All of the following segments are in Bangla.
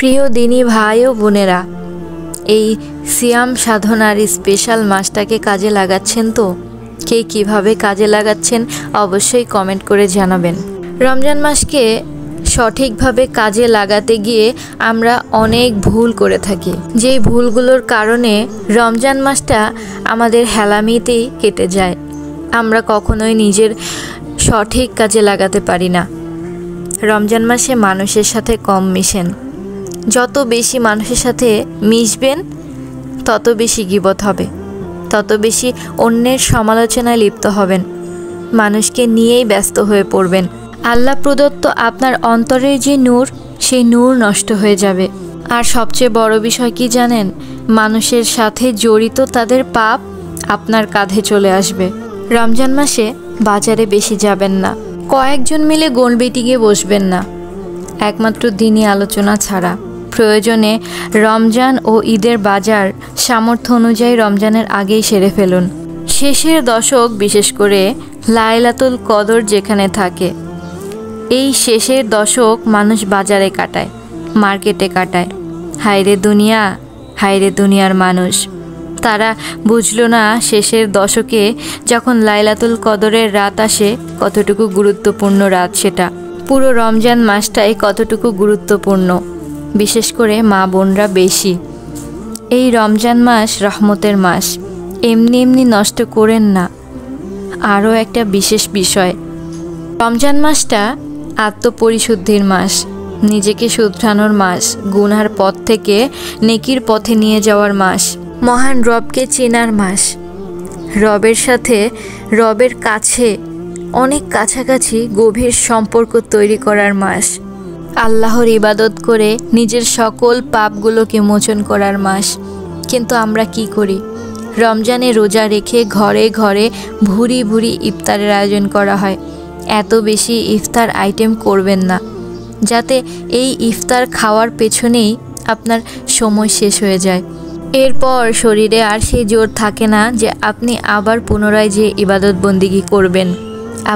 প্রিয় দিনী ভাই ও বোনেরা, এই সিয়াম সাধনার স্পেশাল মাসটাকে কাজে লাগাচ্ছেন তো? কে কিভাবে কাজে লাগাচ্ছেন অবশ্যই কমেন্ট করে জানাবেন। রমজান মাসকে সঠিকভাবে কাজে লাগাতে গিয়ে আমরা অনেক ভুল করে থাকি, যেই ভুলগুলোর কারণে রমজান মাসটা আমাদের হেলামিতেই কেটে যায়। আমরা কখনোই নিজের সঠিক কাজে লাগাতে পারি না। রমজান মাসে মানুষের সাথে কম মিশেন। যত বেশি মানুষের সাথে মিশবেন তত বেশি গীবত হবে, তত বেশি অন্যের সমালোচনায় লিপ্ত হবেন, মানুষকে নিয়েই ব্যস্ত হয়ে পড়বেন। আল্লাহ প্রদত্ত আপনার অন্তরের যে নূর, সেই নূর নষ্ট হয়ে যাবে। আর সবচেয়ে বড় বিষয় কি জানেন? মানুষের সাথে জড়িত তাদের পাপ আপনার কাঁধে চলে আসবে। রমজান মাসে বাজারে বেশি যাবেন না, কয়েকজন মিলে গণবেটি গিয়ে বসবেন না, একমাত্র দিনী আলোচনা ছাড়া। প্রয়োজনে রমজান ও ঈদের বাজার সামর্থ্য অনুযায়ী রমজানের আগেই সেরে ফেলুন। শেষের দশক, বিশেষ করে লাইলাতুল কদর যেখানে থাকে, এই শেষের দশক মানুষ বাজারে কাটায়, মার্কেটে কাটায়। হায়রে দুনিয়া, হায়রে দুনিয়ার মানুষ। তারা বুঝলো না শেষের দশকে যখন লাইলাতুল কদরের রাত আসে কতটুকু গুরুত্বপূর্ণ রাত সেটা। পুরো রমজান মাসটাই কতটুকু গুরুত্বপূর্ণ, বিশেষ করে মা বোনরা বেশি। এই রমজান মাস রহমতের মাস, এমনি এমনি নষ্ট করেন না। আরও একটা বিশেষ বিষয়, রমজান মাসটা আত্মপরিশুদ্ধির মাস, নিজেকে শুধরানোর মাস, গুনার পথ থেকে নেকির পথে নিয়ে যাওয়ার মাস, মহান রবকে চেনার মাস, রবের সাথে, রবের কাছে, অনেক কাছাকাছি গভীর সম্পর্ক তৈরি করার মাস, আল্লাহর ইবাদত করে নিজের সকল পাপগুলোকে মোচন করার মাস। কিন্তু আমরা কি করি? রমজানে রোজা রেখে ঘরে ঘরে ভুরি ভুরি ইফতারের আয়োজন করা হয়। এত বেশি ইফতার আইটেম করবেন না, যাতে এই ইফতার খাওয়ার পেছনেই আপনার সময় শেষ হয়ে যায়। এরপর শরীরে আর সেই জোর থাকে না যে আপনি আবার পুনরায় যে ইবাদত বন্দিগি করবেন।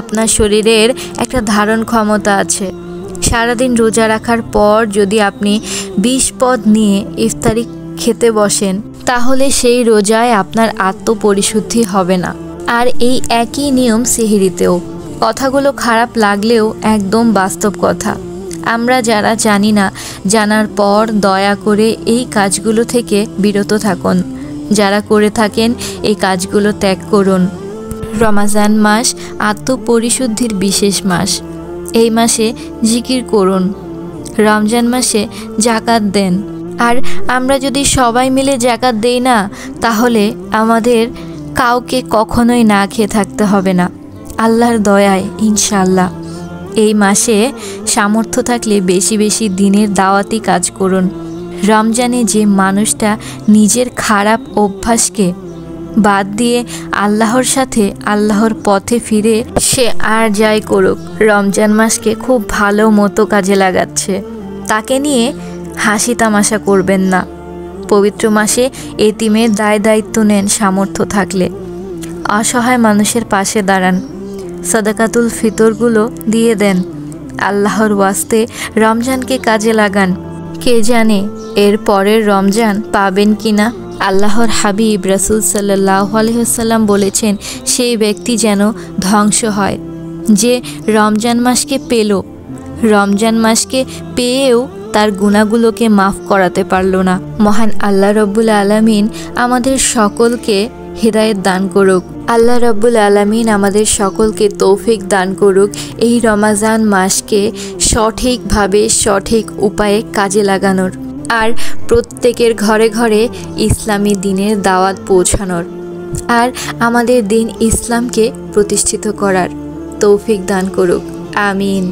আপনার শরীরের একটা ধারণ ক্ষমতা আছে। সারাদিন রোজা রাখার পর যদি আপনি 20 পদ নিয়ে ইফতারি খেতে বসেন, তাহলে সেই রোজায় আপনার আত্মপরিশুদ্ধি হবে না। আর এই একই নিয়ম সেহরিতেও। কথাগুলো খারাপ লাগলেও একদম বাস্তব কথা। আমরা যারা জানি না, জানার পর দয়া করে এই কাজগুলো থেকে বিরত থাকুন। যারা করে থাকেন এই কাজগুলো ত্যাগ করুন। রমজান মাস আত্মপরিশুদ্ধির বিশেষ মাস। এই মাসে জিকির করুন, রমজান মাসে জাকাত দেন। আর আমরা যদি সবাই মিলে জাকাত দেই না, তাহলে আমাদের কাউকে কখনোই না খেয়ে থাকতে হবে না, আল্লাহর দয়ায় ইনশাআল্লাহ। এই মাসে সামর্থ্য থাকলে বেশি বেশি দিনের দাওয়াতি কাজ করুন। রমজানে যে মানুষটা নিজের খারাপ অভ্যাসকে বাদ দিয়ে আল্লাহর সাথে, আল্লাহর পথে ফিরে, সে আর যাই করুক রমজান মাসকে খুব ভালো মতো কাজে লাগাচ্ছে, তাকে নিয়ে হাসি তামাশা করবেন না। পবিত্র মাসে এতিমের দায়িত্ব নেন সামর্থ্য থাকলে। অসহায় মানুষের পাশে দাঁড়ান, সাদাকাতুল ফিতরগুলো দিয়ে দেন। আল্লাহর ওয়াস্তে রমজানকে কাজে লাগান। কে জানে এর পরের রমজান পাবেন কি না। আল্লাহর হাবিব রাসূল সাল্লাল্লাহু আলাইহি ওয়াসাল্লাম বলেছেন, সেই ব্যক্তি যেন ধ্বংস হয় যে রমজান মাসকে পেল, রমজান মাসকে পেয়েও তার গুনাহগুলোকে মাফ করাতে পারল না। মহান আল্লাহ রব্বুল আলামিন আমাদের সকলকে হিদায়াত দান করুক। আল্লাহ রব্বুল আলামিন আমাদের সকলকে তৌফিক দান করুক এই রমজান মাসকে সঠিকভাবে, সঠিক উপায়ে কাজে লাগানোর, আর প্রত্যেকের ঘরে ঘরে ইসলামী দিনের দাওয়াত পৌঁছানোর, আর আমাদের দিন ইসলামকে প্রতিষ্ঠিত করার তৌফিক দান করুক। আমিন।